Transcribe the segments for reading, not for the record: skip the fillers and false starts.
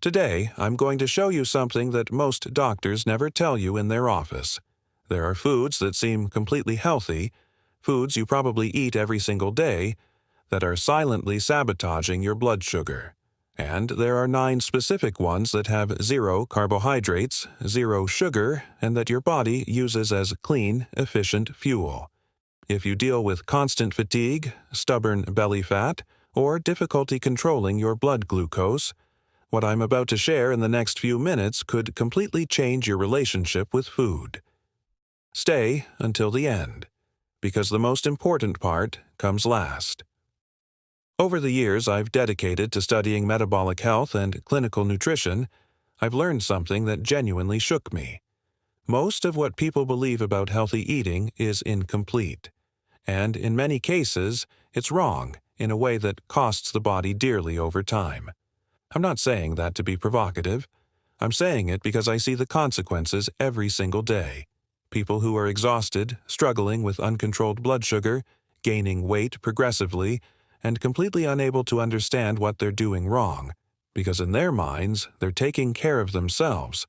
Today, I'm going to show you something that most doctors never tell you in their office. There are foods that seem completely healthy, foods you probably eat every single day, that are silently sabotaging your blood sugar. And there are 9 specific ones that have 0 carbohydrates, 0 sugar, and that your body uses as clean, efficient fuel. If you deal with constant fatigue, stubborn belly fat, or difficulty controlling your blood glucose, what I'm about to share in the next few minutes could completely change your relationship with food. Stay until the end, because the most important part comes last. Over the years I've dedicated to studying metabolic health and clinical nutrition, I've learned something that genuinely shook me. Most of what people believe about healthy eating is incomplete, and in many cases, it's wrong in a way that costs the body dearly over time. I'm not saying that to be provocative. I'm saying it because I see the consequences every single day. People who are exhausted, struggling with uncontrolled blood sugar, gaining weight progressively, and completely unable to understand what they're doing wrong, because in their minds, they're taking care of themselves.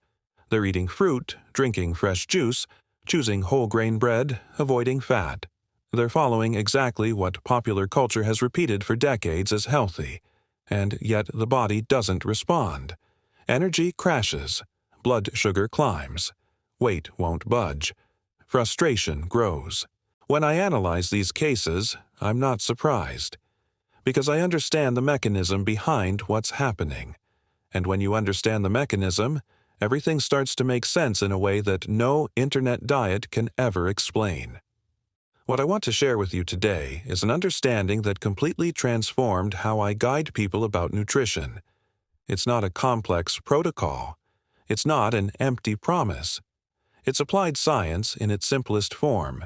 They're eating fruit, drinking fresh juice, choosing whole grain bread, avoiding fat. They're following exactly what popular culture has repeated for decades as healthy, and yet the body doesn't respond. Energy crashes, blood sugar climbs, weight won't budge, frustration grows. When I analyze these cases, I'm not surprised, because I understand the mechanism behind what's happening. And when you understand the mechanism, everything starts to make sense in a way that no internet diet can ever explain. What I want to share with you today is an understanding that completely transformed how I guide people about nutrition. It's not a complex protocol. It's not an empty promise. It's applied science in its simplest form,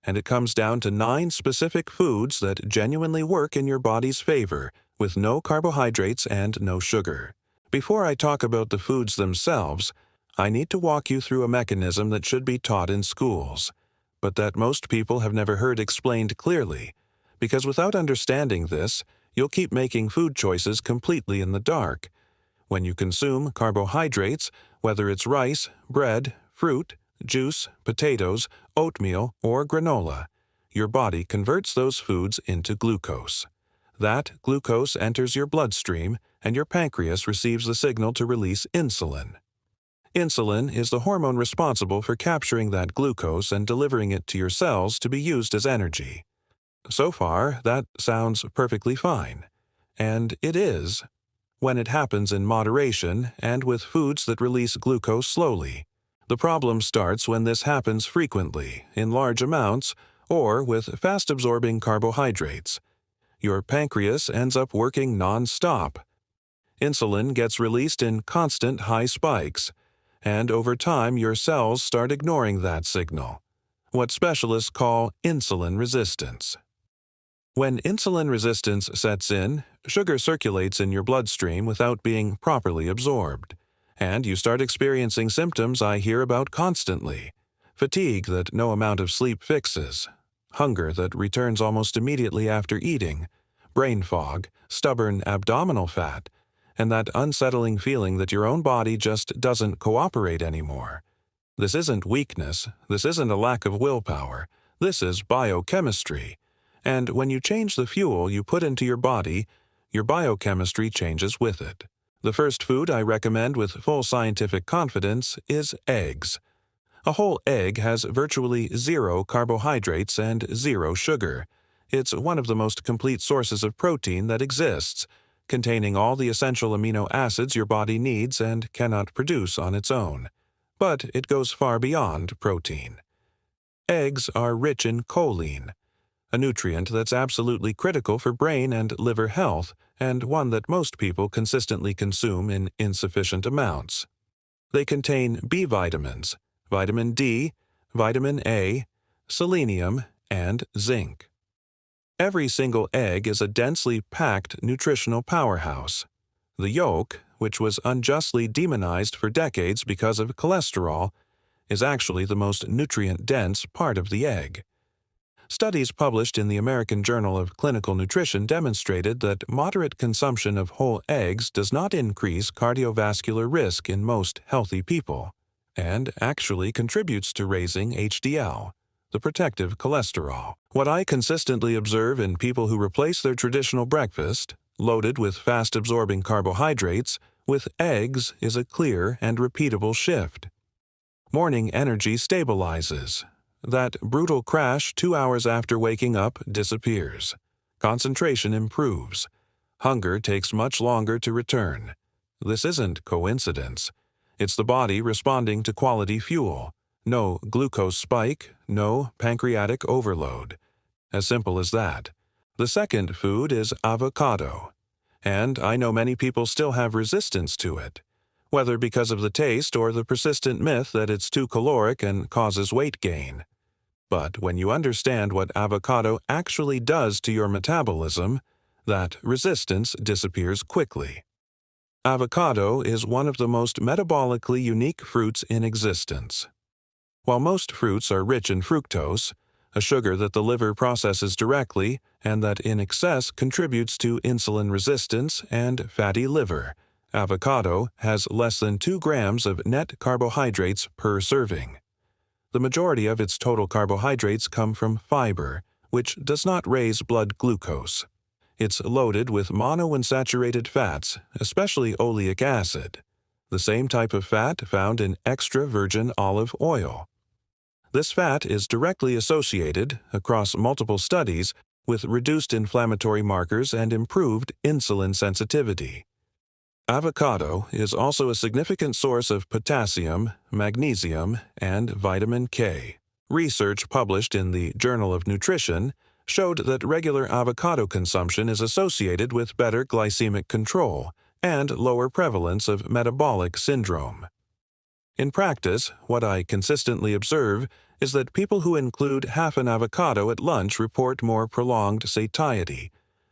and it comes down to 9 specific foods that genuinely work in your body's favor, with no carbohydrates and no sugar. Before I talk about the foods themselves, I need to walk you through a mechanism that should be taught in schools, but that most people have never heard explained clearly, because without understanding this, you'll keep making food choices completely in the dark. When you consume carbohydrates, whether it's rice, bread, fruit, juice, potatoes, oatmeal, or granola, your body converts those foods into glucose. That glucose enters your bloodstream, and your pancreas receives the signal to release insulin. Insulin is the hormone responsible for capturing that glucose and delivering it to your cells to be used as energy. So far, that sounds perfectly fine. And it is, when it happens in moderation and with foods that release glucose slowly. The problem starts when this happens frequently, in large amounts, or with fast-absorbing carbohydrates. Your pancreas ends up working non-stop. Insulin gets released in constant high spikes, and over time your cells start ignoring that signal, what specialists call insulin resistance. When insulin resistance sets in, sugar circulates in your bloodstream without being properly absorbed, and you start experiencing symptoms I hear about constantly: fatigue that no amount of sleep fixes, hunger that returns almost immediately after eating, brain fog, stubborn abdominal fat, and that unsettling feeling that your own body just doesn't cooperate anymore. This isn't weakness, this isn't a lack of willpower, this is biochemistry. And when you change the fuel you put into your body, your biochemistry changes with it. The first food I recommend with full scientific confidence is eggs. A whole egg has virtually 0 carbohydrates and 0 sugar. It's one of the most complete sources of protein that exists, containing all the essential amino acids your body needs and cannot produce on its own. But it goes far beyond protein. Eggs are rich in choline, a nutrient that's absolutely critical for brain and liver health, and one that most people consistently consume in insufficient amounts. They contain B vitamins, vitamin D, vitamin A, selenium, and zinc. Every single egg is a densely packed nutritional powerhouse. The yolk, which was unjustly demonized for decades because of cholesterol, is actually the most nutrient-dense part of the egg. Studies published in the American Journal of Clinical Nutrition demonstrated that moderate consumption of whole eggs does not increase cardiovascular risk in most healthy people, and actually contributes to raising HDL, the protective cholesterol. What I consistently observe in people who replace their traditional breakfast, loaded with fast-absorbing carbohydrates, with eggs is a clear and repeatable shift. Morning energy stabilizes. That brutal crash 2 hours after waking up disappears. Concentration improves. Hunger takes much longer to return. This isn't coincidence. It's the body responding to quality fuel. No glucose spike, no pancreatic overload. As simple as that. The second food is avocado. And I know many people still have resistance to it, whether because of the taste or the persistent myth that it's too caloric and causes weight gain. But when you understand what avocado actually does to your metabolism, that resistance disappears quickly. Avocado is one of the most metabolically unique fruits in existence. While most fruits are rich in fructose, a sugar that the liver processes directly and that in excess contributes to insulin resistance and fatty liver, avocado has less than 2 grams of net carbohydrates per serving. The majority of its total carbohydrates come from fiber, which does not raise blood glucose. It's loaded with monounsaturated fats, especially oleic acid, the same type of fat found in extra virgin olive oil. This fat is directly associated, across multiple studies, with reduced inflammatory markers and improved insulin sensitivity. Avocado is also a significant source of potassium, magnesium, and vitamin K. Research published in the Journal of Nutrition showed that regular avocado consumption is associated with better glycemic control and lower prevalence of metabolic syndrome. In practice, what I consistently observe is that people who include half an avocado at lunch report more prolonged satiety,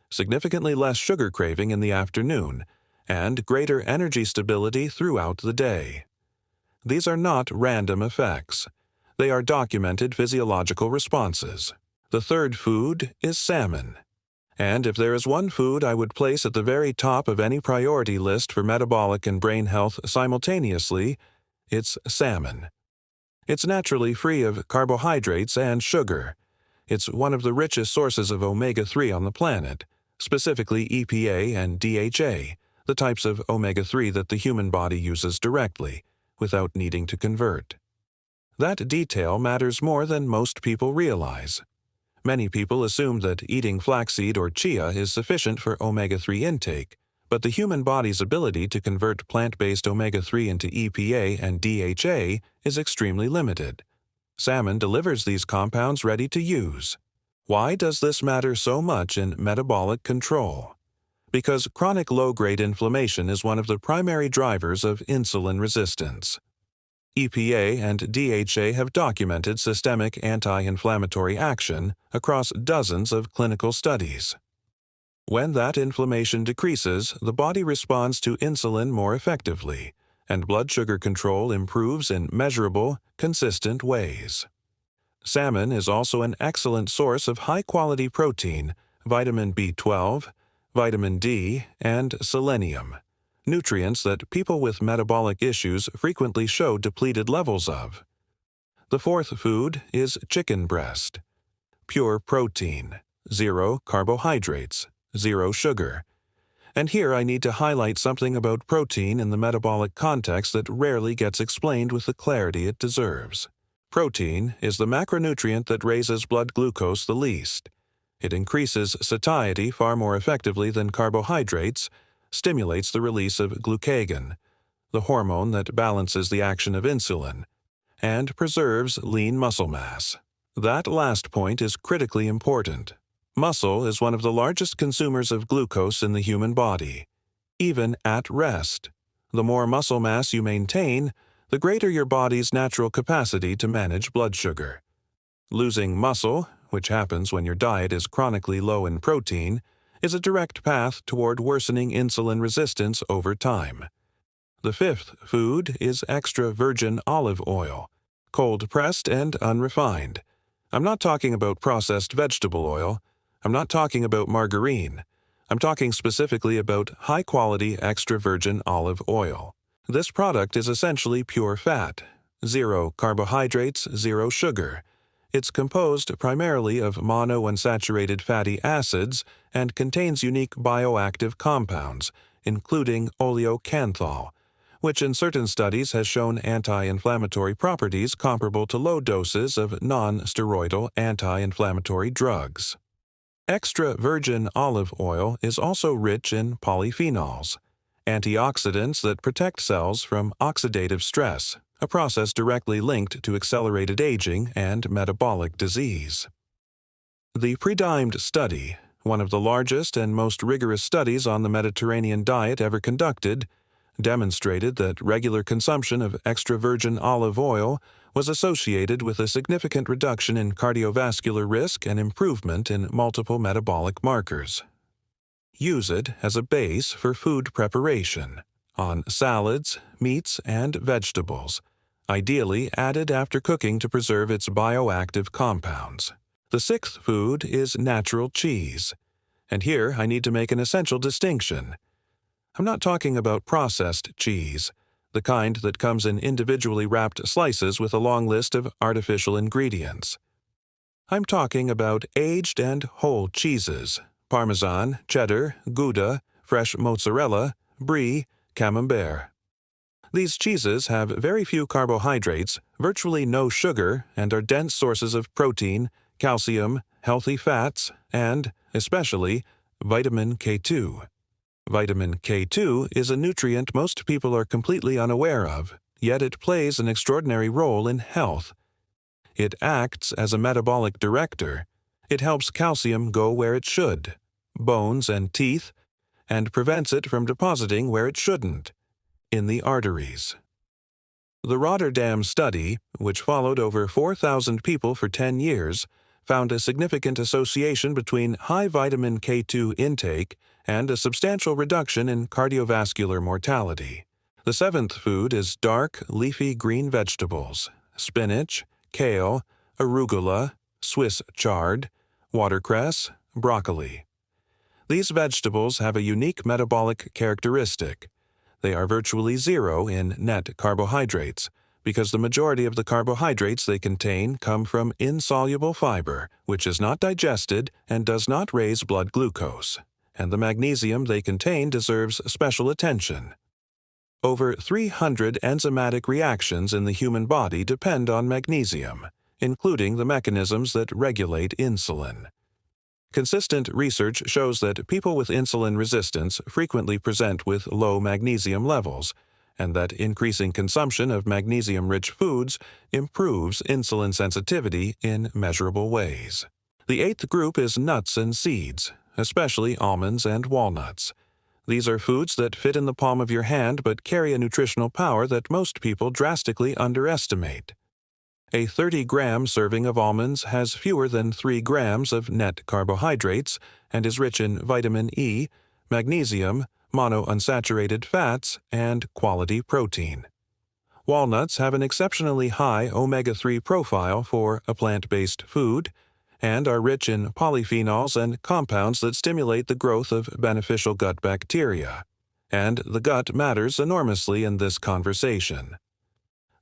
significantly less sugar craving in the afternoon, and greater energy stability throughout the day. These are not random effects. They are documented physiological responses. The third food is salmon. And if there is one food I would place at the very top of any priority list for metabolic and brain health simultaneously, it's salmon. It's naturally free of carbohydrates and sugar. It's one of the richest sources of omega-3 on the planet, specifically EPA and DHA, the types of omega-3 that the human body uses directly, without needing to convert. That detail matters more than most people realize. Many people assume that eating flaxseed or chia is sufficient for omega-3 intake, but the human body's ability to convert plant-based omega-3 into EPA and DHA is extremely limited. Salmon delivers these compounds ready to use. Why does this matter so much in metabolic control? Because chronic low-grade inflammation is one of the primary drivers of insulin resistance. EPA and DHA have documented systemic anti-inflammatory action across dozens of clinical studies. When that inflammation decreases, the body responds to insulin more effectively, and blood sugar control improves in measurable, consistent ways. Salmon is also an excellent source of high-quality protein, vitamin B12, vitamin D, and selenium, nutrients that people with metabolic issues frequently show depleted levels of. The fourth food is chicken breast. Pure protein, 0 carbohydrates, 0 sugar. And here I need to highlight something about protein in the metabolic context that rarely gets explained with the clarity it deserves. Protein is the macronutrient that raises blood glucose the least. It increases satiety far more effectively than carbohydrates, stimulates the release of glucagon, the hormone that balances the action of insulin, and preserves lean muscle mass. That last point is critically important. Muscle is one of the largest consumers of glucose in the human body. Even at rest, the more muscle mass you maintain, the greater your body's natural capacity to manage blood sugar. Losing muscle, which happens when your diet is chronically low in protein, is a direct path toward worsening insulin resistance over time. The fifth food is extra virgin olive oil, cold-pressed and unrefined. I'm not talking about processed vegetable oil. I'm not talking about margarine. I'm talking specifically about high-quality extra virgin olive oil. This product is essentially pure fat, zero carbohydrates, zero sugar. It's composed primarily of monounsaturated fatty acids and contains unique bioactive compounds, including oleocanthal, which in certain studies has shown anti-inflammatory properties comparable to low doses of non-steroidal anti-inflammatory drugs. Extra virgin olive oil is also rich in polyphenols, antioxidants that protect cells from oxidative stress, a process directly linked to accelerated aging and metabolic disease. The Prediabetes study, one of the largest and most rigorous studies on the Mediterranean diet ever conducted, demonstrated that regular consumption of extra virgin olive oil was associated with a significant reduction in cardiovascular risk and improvement in multiple metabolic markers. Use it as a base for food preparation, on salads, meats, and vegetables, ideally added after cooking to preserve its bioactive compounds. The sixth food is natural cheese, and here I need to make an essential distinction. I'm not talking about processed cheese, the kind that comes in individually wrapped slices with a long list of artificial ingredients. I'm talking about aged and whole cheeses, Parmesan, cheddar, Gouda, fresh mozzarella, brie, camembert. These cheeses have very few carbohydrates, virtually no sugar, and are dense sources of protein, calcium, healthy fats, and, especially, vitamin K2. Vitamin K2 is a nutrient most people are completely unaware of, yet it plays an extraordinary role in health. It acts as a metabolic director. It helps calcium go where it should, bones and teeth, and prevents it from depositing where it shouldn't, in the arteries. The Rotterdam study, which followed over 4,000 people for 10 years, found a significant association between high vitamin K2 intake and a substantial reduction in cardiovascular mortality. The seventh food is dark, leafy green vegetables, spinach, kale, arugula, Swiss chard, watercress, broccoli. These vegetables have a unique metabolic characteristic. They are virtually zero in net carbohydrates, because the majority of the carbohydrates they contain come from insoluble fiber, which is not digested and does not raise blood glucose, and the magnesium they contain deserves special attention. Over 300 enzymatic reactions in the human body depend on magnesium, including the mechanisms that regulate insulin. Consistent research shows that people with insulin resistance frequently present with low magnesium levels, and that increasing consumption of magnesium-rich foods improves insulin sensitivity in measurable ways. The eighth group is nuts and seeds, especially almonds and walnuts. These are foods that fit in the palm of your hand but carry a nutritional power that most people drastically underestimate. A 30-gram serving of almonds has fewer than 3 grams of net carbohydrates and is rich in vitamin E, magnesium, monounsaturated fats, and quality protein. Walnuts have an exceptionally high omega-3 profile for a plant-based food and are rich in polyphenols and compounds that stimulate the growth of beneficial gut bacteria. And the gut matters enormously in this conversation.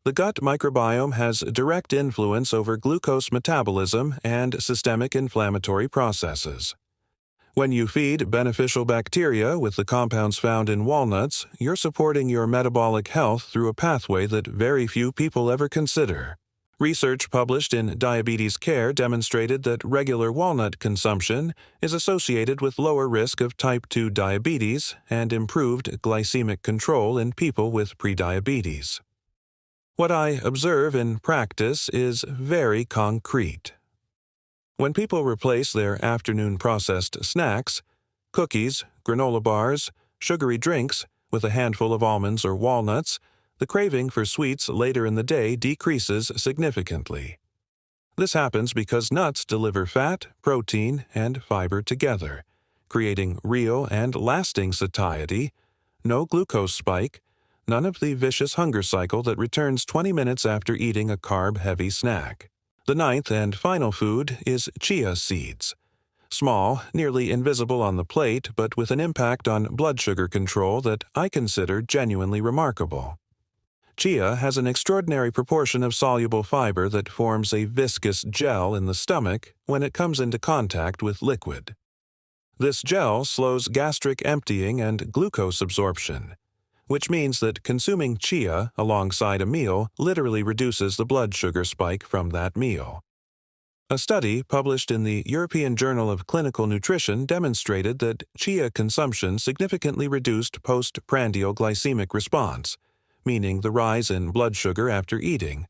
The gut microbiome has direct influence over glucose metabolism and systemic inflammatory processes. When you feed beneficial bacteria with the compounds found in walnuts, you're supporting your metabolic health through a pathway that very few people ever consider. Research published in Diabetes Care demonstrated that regular walnut consumption is associated with lower risk of type 2 diabetes and improved glycemic control in people with prediabetes. What I observe in practice is very concrete. When people replace their afternoon processed snacks, cookies, granola bars, sugary drinks, with a handful of almonds or walnuts, the craving for sweets later in the day decreases significantly. This happens because nuts deliver fat, protein, and fiber together, creating real and lasting satiety, no glucose spike, none of the vicious hunger cycle that returns 20 minutes after eating a carb-heavy snack. The ninth and final food is chia seeds. Small, nearly invisible on the plate, but with an impact on blood sugar control that I consider genuinely remarkable. Chia has an extraordinary proportion of soluble fiber that forms a viscous gel in the stomach when it comes into contact with liquid. This gel slows gastric emptying and glucose absorption, which means that consuming chia alongside a meal literally reduces the blood sugar spike from that meal. A study published in the European Journal of Clinical Nutrition demonstrated that chia consumption significantly reduced postprandial glycemic response, meaning the rise in blood sugar after eating,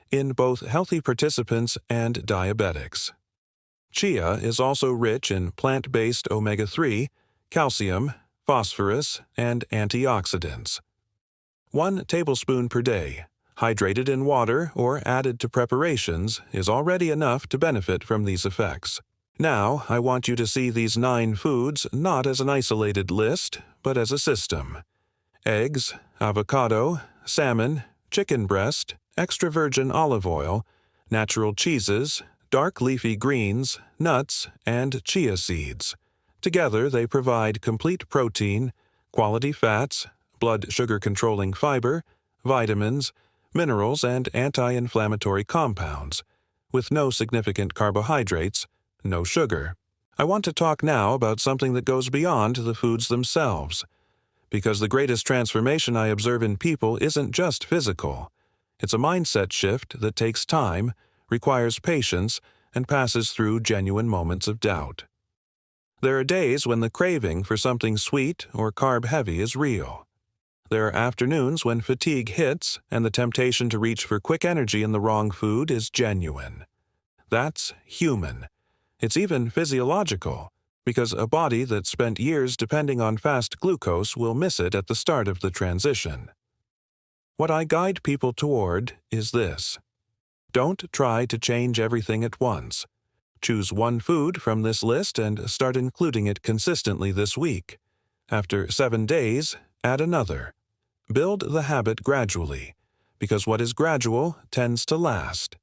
in both healthy participants and diabetics. Chia is also rich in plant-based omega-3, calcium, phosphorus, and antioxidants. 1 tablespoon per day, hydrated in water or added to preparations, is already enough to benefit from these effects. Now, I want you to see these 9 foods not as an isolated list, but as a system. Eggs, avocado, salmon, chicken breast, extra virgin olive oil, natural cheeses, dark leafy greens, nuts, and chia seeds. Together, they provide complete protein, quality fats, blood sugar-controlling fiber, vitamins, minerals, and anti-inflammatory compounds, with no significant carbohydrates, no sugar. I want to talk now about something that goes beyond the foods themselves, because the greatest transformation I observe in people isn't just physical. It's a mindset shift that takes time, requires patience, and passes through genuine moments of doubt. There are days when the craving for something sweet or carb-heavy is real. There are afternoons when fatigue hits and the temptation to reach for quick energy in the wrong food is genuine. That's human. It's even physiological, because a body that spent years depending on fast glucose will miss it at the start of the transition. What I guide people toward is this. Don't try to change everything at once. Choose 1 food from this list and start including it consistently this week. After 7 days, add another. Build the habit gradually, because what is gradual tends to last.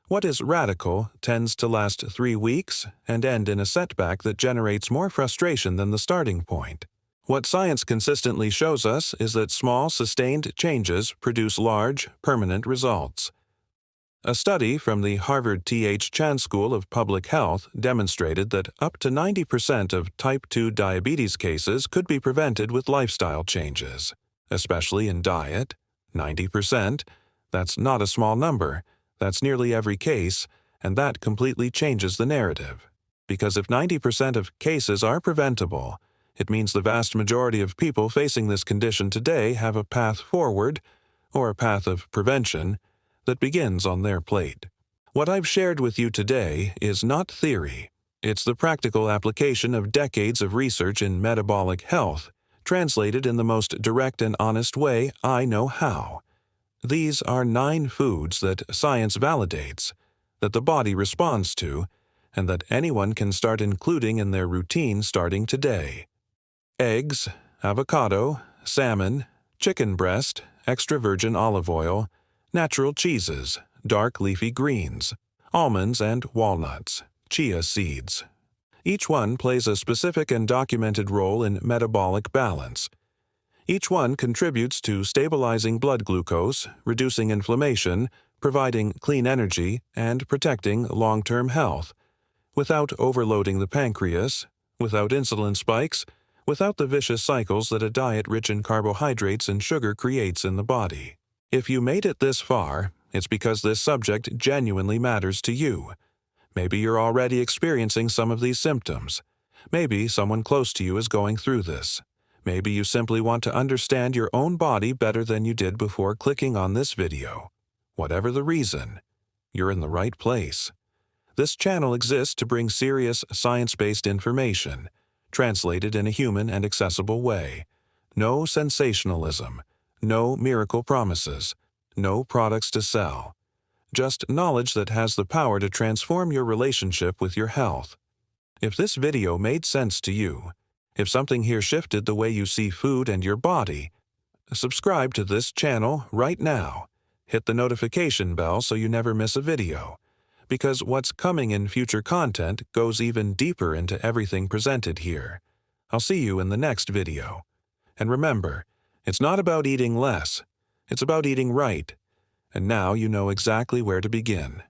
What is radical tends to last 3 weeks and end in a setback that generates more frustration than the starting point. What science consistently shows us is that small, sustained changes produce large, permanent results. A study from the Harvard T.H. Chan School of Public Health demonstrated that up to 90% of type 2 diabetes cases could be prevented with lifestyle changes, especially in diet. 90%, that's not a small number, that's nearly every case, and that completely changes the narrative. Because if 90% of cases are preventable, it means the vast majority of people facing this condition today have a path forward, or a path of prevention, that begins on their plate. What I've shared with you today is not theory. It's the practical application of decades of research in metabolic health, translated in the most direct and honest way I know how. These are 9 foods that science validates, that the body responds to, and that anyone can start including in their routine starting today. Eggs, avocado, salmon, chicken breast, extra virgin olive oil, natural cheeses, dark leafy greens, almonds and walnuts, chia seeds. Each one plays a specific and documented role in metabolic balance. Each one contributes to stabilizing blood glucose, reducing inflammation, providing clean energy, and protecting long-term health, without overloading the pancreas, without insulin spikes, without the vicious cycles that a diet rich in carbohydrates and sugar creates in the body. If you made it this far, it's because this subject genuinely matters to you. Maybe you're already experiencing some of these symptoms. Maybe someone close to you is going through this. Maybe you simply want to understand your own body better than you did before clicking on this video. Whatever the reason, you're in the right place. This channel exists to bring serious, science-based information, translated in a human and accessible way. No sensationalism. No miracle promises, no products to sell. Just knowledge that has the power to transform your relationship with your health. If this video made sense to you, if something here shifted the way you see food and your body, subscribe to this channel right now. Hit the notification bell so you never miss a video. because what's coming in future content goes even deeper into everything presented here. I'll see you in the next video. And remember, it's not about eating less, it's about eating right. And now you know exactly where to begin.